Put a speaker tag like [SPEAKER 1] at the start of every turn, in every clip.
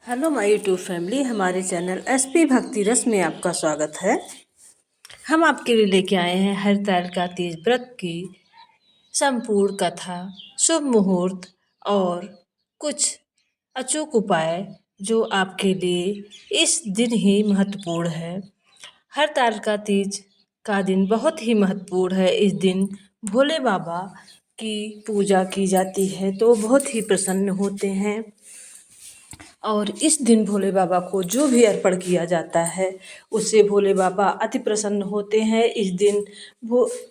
[SPEAKER 1] Hello my YouTube family, हमारे channel SP भक्ति रस में आपका स्वागत है। हम आपके लिए लेके आए हैं हरतालिका तीज व्रत की संपूर्ण कथा, शुभ मुहूर्त और कुछ अचूक उपाय जो आपके लिए इस दिन ही महत्वपूर्ण है। हरतालिका तीज का दिन बहुत ही महत्वपूर्ण है। इस दिन भोले बाबा की पूजा की जाती है तो बहुत ही प्रसन्न होते हैं और इस दिन भोले बाबा को जो भी अर्पण किया जाता है उससे भोले बाबा अति प्रसन्न होते हैं। इस दिन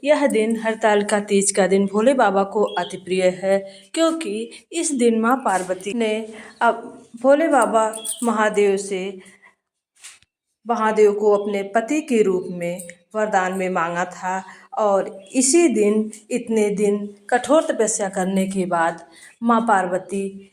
[SPEAKER 1] यह दिन हरतालिका तीज का दिन भोले बाबा को अति प्रिय है, क्योंकि इस दिन माँ पार्वती ने अब भोले बाबा महादेव को अपने पति के रूप में वरदान में मांगा था और इसी दिन इतने दिन कठोर तपस्या करने के बाद माँ पार्वती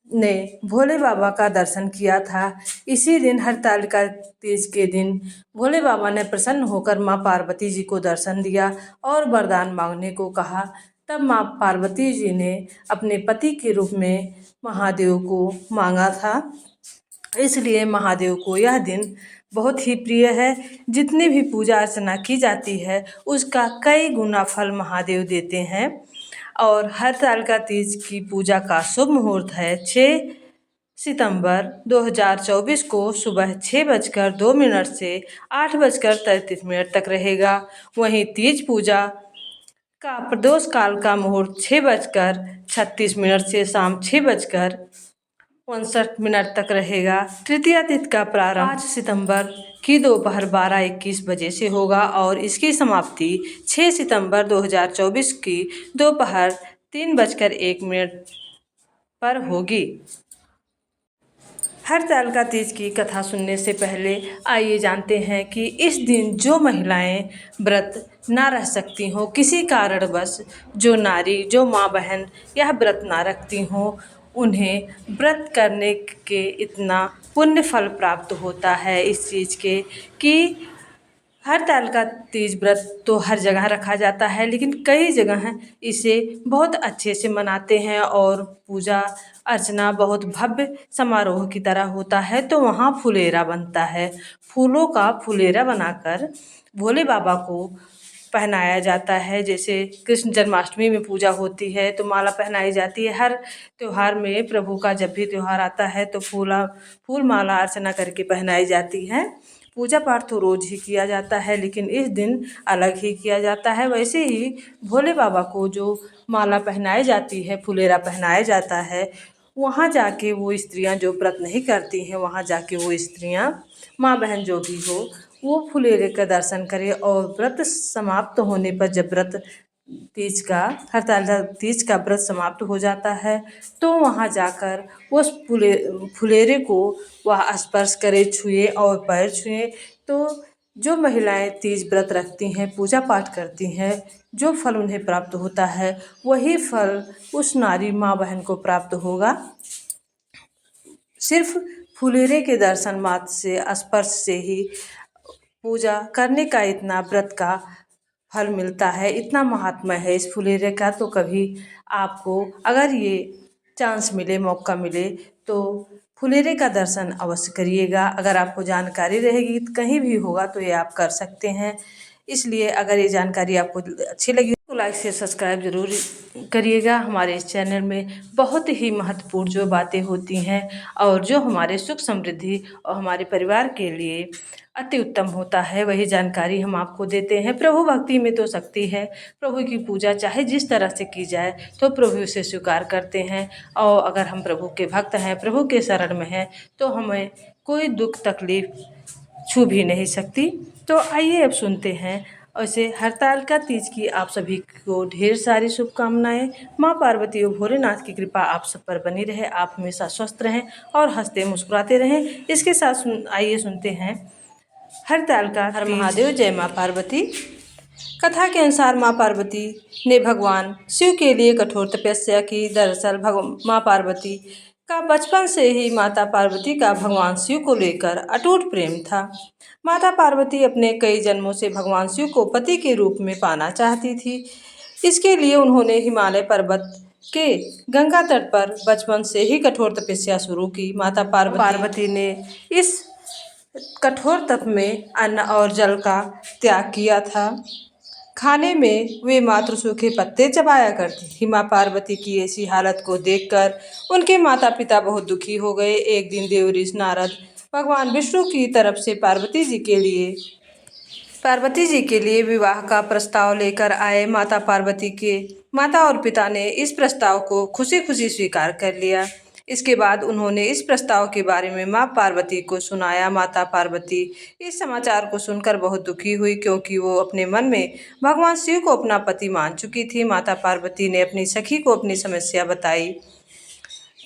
[SPEAKER 1] ने भोले बाबा का दर्शन किया था। इसी दिन हरतालिका तीज के दिन भोले बाबा ने प्रसन्न होकर माँ पार्वती जी को दर्शन दिया और वरदान मांगने को कहा। तब माँ पार्वती जी ने अपने पति के रूप में महादेव को मांगा था। इसलिए महादेव को यह दिन बहुत ही प्रिय है। जितनी भी पूजा अर्चना की जाती है उसका कई गुना फल महादेव देते हैं। और हरतालिका तीज की पूजा का शुभ मुहूर्त है 6 सितंबर 2024 को सुबह 6:02 से 8:33 तक रहेगा। वहीं तीज पूजा का प्रदोष काल का मुहूर्त 6:36 से शाम 6:59 तक रहेगा। तृतीया तिथि का प्रारंभ 5 सितंबर की दोपहर 12:21 बजे से होगा और इसकी समाप्ति 6 सितंबर 2024 की दोपहर 3:01 पर होगी। हरतालिका तीज की कथा सुनने से पहले आइए जानते हैं कि इस दिन जो महिलाएं व्रत ना रह सकती हों, किसी कारणवश जो नारी, जो माँ बहन यह व्रत ना रखती हों, उन्हें व्रत करने के इतना पुण्य फल प्राप्त होता है इस चीज़ के कि हरतालिका तीज व्रत तो हर जगह रखा जाता है, लेकिन कई जगह इसे बहुत अच्छे से मनाते हैं और पूजा अर्चना बहुत भव्य समारोह की तरह होता है। तो वहाँ फुलेरा बनता है। फूलों का फुलेरा बनाकर भोले बाबा को पहनाया जाता है। जैसे कृष्ण जन्माष्टमी में पूजा होती है तो माला पहनाई जाती है। हर त्योहार में प्रभु का जब भी त्योहार आता है तो फूल माला अर्चना करके पहनाई जाती है। पूजा पाठ तो रोज ही किया जाता है, लेकिन इस दिन अलग ही किया जाता है। वैसे ही भोले बाबा को जो माला पहनाई जाती है, फुलेरा पहनाया जाता है, वहाँ जाके वो स्त्रियाँ जो व्रत नहीं करती हैं, वहाँ जाके वो स्त्रियाँ, माँ बहन जो भी हो, वो फुलेरे का दर्शन करें और व्रत समाप्त होने पर जब हरतालिका तीज का व्रत समाप्त हो जाता है तो वहाँ जाकर उस फुलेरे को वह स्पर्श करे, छुए और पैर छुए। तो जो महिलाएं तीज व्रत रखती हैं, पूजा पाठ करती हैं, जो फल उन्हें प्राप्त होता है वही फल उस नारी माँ बहन को प्राप्त होगा। सिर्फ फुलेरे के दर्शन मात्र से, स्पर्श से ही पूजा करने का इतना व्रत का फल मिलता है, इतना महात्मा है इस फुलेरे का। तो कभी आपको अगर ये चांस मिले, मौका मिले तो फुलेरे का दर्शन अवश्य करिएगा। अगर आपको जानकारी रहेगी कहीं भी होगा तो ये आप कर सकते हैं। इसलिए अगर ये जानकारी आपको अच्छी लगी तो लाइक से सब्सक्राइब जरूर करिएगा। हमारे इस चैनल में बहुत ही महत्वपूर्ण जो बातें होती हैं और जो हमारे सुख समृद्धि और हमारे परिवार के लिए अति उत्तम होता है, वही जानकारी हम आपको देते हैं। प्रभु भक्ति में तो शक्ति है। प्रभु की पूजा चाहे जिस तरह से की जाए तो प्रभु उसे स्वीकार करते हैं। और अगर हम प्रभु के भक्त हैं, प्रभु के शरण में हैं, तो हमें कोई दुख तकलीफ छू भी नहीं सकती। तो आइए अब सुनते हैं। ऐसे हरतालिका तीज की आप सभी को ढेर सारी शुभकामनाएं। माँ पार्वती और भोलेनाथ की कृपा आप सब पर बनी रहे। आप हमेशा स्वस्थ रहें और हंसते मुस्कुराते रहें। इसके साथ आइए सुनते हैं हरतालिका हर महादेव जय माँ पार्वती। कथा के अनुसार माँ पार्वती ने भगवान शिव के लिए कठोर तपस्या की। दरअसल माँ पार्वती का बचपन से ही माता पार्वती का भगवान शिव को लेकर अटूट प्रेम था। माता पार्वती अपने कई जन्मों से भगवान शिव को पति के रूप में पाना चाहती थी। इसके लिए उन्होंने हिमालय पर्वत के गंगा तट पर बचपन से ही कठोर तपस्या शुरू की। माता पार्वती ने इस कठोर तप में अन्न और जल का त्याग किया था। खाने में वे मात्र सूखे पत्ते चबाया करती थी। माँ पार्वती की ऐसी हालत को देखकर उनके माता पिता बहुत दुखी हो गए। एक दिन देवऋषि नारद भगवान विष्णु की तरफ से पार्वती जी के लिए विवाह का प्रस्ताव लेकर आए। माता और पिता ने इस प्रस्ताव को खुशी खुशी स्वीकार कर लिया। इसके बाद उन्होंने इस प्रस्ताव के बारे में माँ पार्वती को सुनाया। माता पार्वती इस समाचार को सुनकर बहुत दुखी हुई, क्योंकि वो अपने मन में भगवान शिव को अपना पति मान चुकी थी। माता पार्वती ने अपनी सखी को अपनी समस्या बताई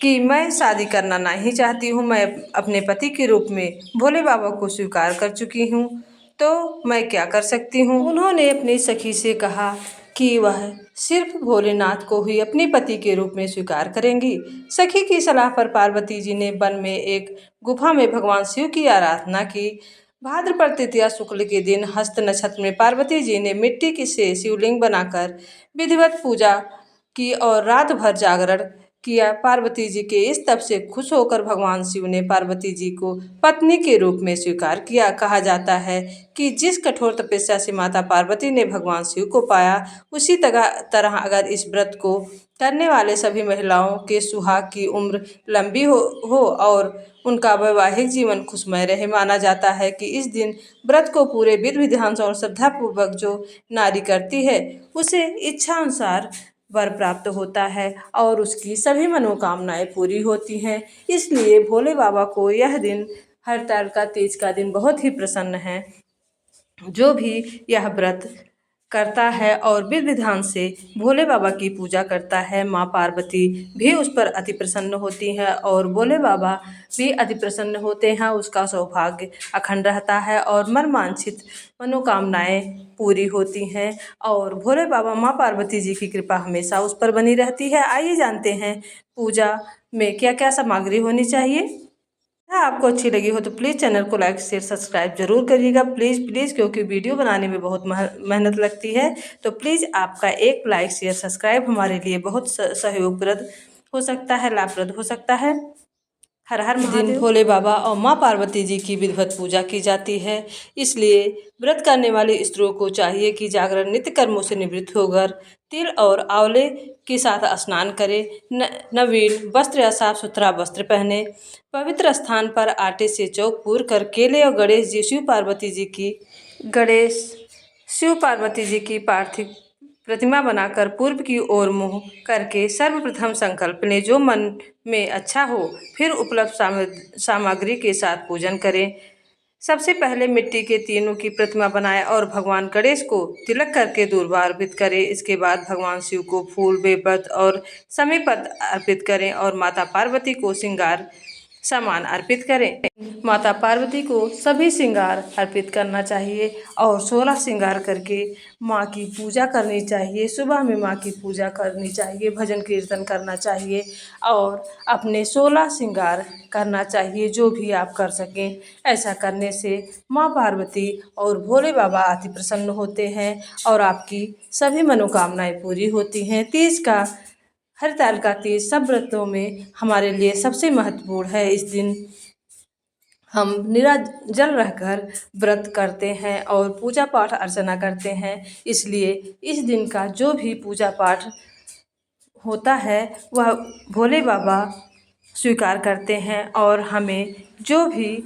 [SPEAKER 1] कि मैं शादी करना नहीं चाहती हूँ, मैं अपने पति के रूप में भोले बाबा को स्वीकार कर चुकी हूँ, तो मैं क्या कर सकती हूँ। उन्होंने अपनी सखी से कहा कि वह सिर्फ भोलेनाथ को ही अपने पति के रूप में स्वीकार करेंगी। सखी की सलाह पर पार्वती जी ने वन में एक गुफा में भगवान शिव की आराधना की। भाद्रपद तृतीया शुक्ल के दिन हस्त नक्षत्र में पार्वती जी ने मिट्टी की से शिवलिंग बनाकर विधिवत पूजा की और रात भर जागरण किया। पार्वती जी के इस तप से खुश होकर भगवान शिव ने पार्वती जी को पत्नी के रूप में स्वीकार किया। कहा जाता है कि जिस कठोर तपस्या से माता पार्वती ने भगवान शिव को पाया, उसी तरह अगर इस व्रत को करने वाले सभी महिलाओं के सुहाग की उम्र लंबी हो और उनका वैवाहिक जीवन खुशमय रहे। माना जाता है कि इस दिन व्रत को पूरे विधि विधान और श्रद्धापूर्वक जो नारी करती है, उसे इच्छा अनुसार वर प्राप्त होता है और उसकी सभी मनोकामनाएं पूरी होती हैं। इसलिए भोले बाबा को यह दिन, हरतालिका तीज का दिन, बहुत ही प्रसन्न है। जो भी यह व्रत करता है और विधि विधान से भोले बाबा की पूजा करता है, माँ पार्वती भी उस पर अति प्रसन्न होती हैं और भोले बाबा भी अति प्रसन्न होते हैं। उसका सौभाग्य अखंड रहता है और मनवांछित मनोकामनाएं पूरी होती हैं और भोले बाबा माँ पार्वती जी की कृपा हमेशा उस पर बनी रहती है। आइए जानते हैं पूजा में क्या क्या सामग्री होनी चाहिए। आपको अच्छी लगी हो तो प्लीज़ चैनल को लाइक शेयर सब्सक्राइब जरूर करिएगा, प्लीज़, क्योंकि वीडियो बनाने में बहुत मेहनत लगती है। तो प्लीज़ आपका एक लाइक शेयर सब्सक्राइब हमारे लिए बहुत सहयोगप्रद हो सकता है, लाभप्रद हो सकता है। हर हर दिन भोले बाबा और माँ पार्वती जी की विधिवत पूजा की जाती है। इसलिए व्रत करने वाली स्त्रियों को चाहिए कि जागरण नित्य कर्मों से निवृत्त होकर तिल और आंवले के साथ स्नान करें, नवीन वस्त्र या साफ सुथरा वस्त्र पहने, पवित्र स्थान पर आटे से चौक पूर कर केले और गणेश शिव पार्वती जी की पार्थिव प्रतिमा बनाकर पूर्व की ओर मुंह करके सर्वप्रथम संकल्प लें, जो मन में अच्छा हो। फिर उपलब्ध सामग्री के साथ पूजन करें। सबसे पहले मिट्टी के तीनों की प्रतिमा बनाएं और भगवान गणेश को तिलक करके दूर्वा अर्पित करें। इसके बाद भगवान शिव को फूल, बेलपत्र और समीपत्र अर्पित करें और माता पार्वती को श्रृंगार सामान अर्पित करें। माता पार्वती को सभी श्रृंगार अर्पित करना चाहिए और 16 श्रृंगार करके माँ की पूजा करनी चाहिए। सुबह में माँ की पूजा करनी चाहिए, भजन कीर्तन करना चाहिए और अपने 16 श्रृंगार करना चाहिए, जो भी आप कर सकें। ऐसा करने से माँ पार्वती और भोले बाबा अति प्रसन्न होते हैं और आपकी सभी मनोकामनाएं पूरी होती हैं। तीज का हरतालिका तीज सब व्रतों में हमारे लिए सबसे महत्वपूर्ण है। इस दिन हम निर्जल रहकर व्रत करते हैं और पूजा पाठ अर्चना करते हैं। इसलिए इस दिन का जो भी पूजा पाठ होता है वह भोले बाबा स्वीकार करते हैं और हमें जो भी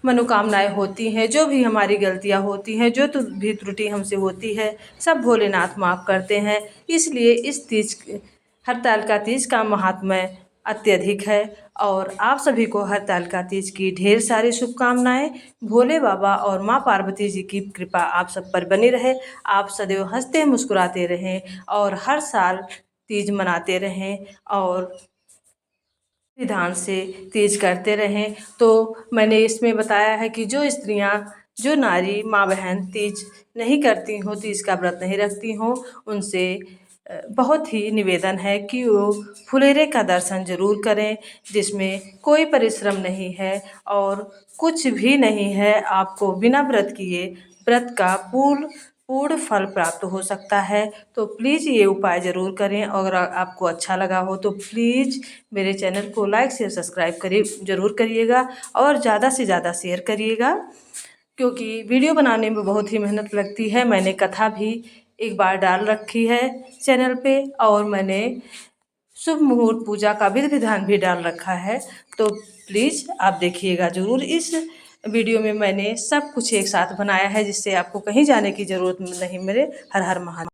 [SPEAKER 1] मनोकामनाएं होती हैं, जो भी हमारी गलतियां होती हैं, जो भी त्रुटि हमसे होती है, सब भोलेनाथ माफ़ करते हैं। इसलिए इस तीज, हरतालिका तीज का महात्म्य अत्यधिक है और आप सभी को हरतालिका तीज की ढेर सारी शुभकामनाएं। भोले बाबा और माँ पार्वती जी की कृपा आप सब पर बनी रहे। आप सदैव हंसते मुस्कुराते रहें और हर साल तीज मनाते रहें और विधान से तीज करते रहें। तो मैंने इसमें बताया है कि जो नारी माँ बहन तीज नहीं करती हो, तीज का व्रत नहीं रखती हो, उनसे बहुत ही निवेदन है कि वो फुलेरे का दर्शन जरूर करें, जिसमें कोई परिश्रम नहीं है और कुछ भी नहीं है। आपको बिना व्रत किए व्रत का पूर्ण फल प्राप्त हो सकता है। तो प्लीज़ ये उपाय ज़रूर करें। अगर आपको अच्छा लगा हो तो प्लीज़ मेरे चैनल को लाइक शेयर सब्सक्राइब करिए, ज़रूर करिएगा और ज़्यादा से ज़्यादा शेयर करिएगा, क्योंकि वीडियो बनाने में बहुत ही मेहनत लगती है। मैंने कथा भी एक बार डाल रखी है चैनल पे और मैंने शुभ मुहूर्त पूजा का विधि विधान भी डाल रखा है। तो प्लीज़ आप देखिएगा ज़रूर। इस वीडियो में मैंने सब कुछ एक साथ बनाया है जिससे आपको कहीं जाने की ज़रूरत नहीं। मेरे हर हर महादेव।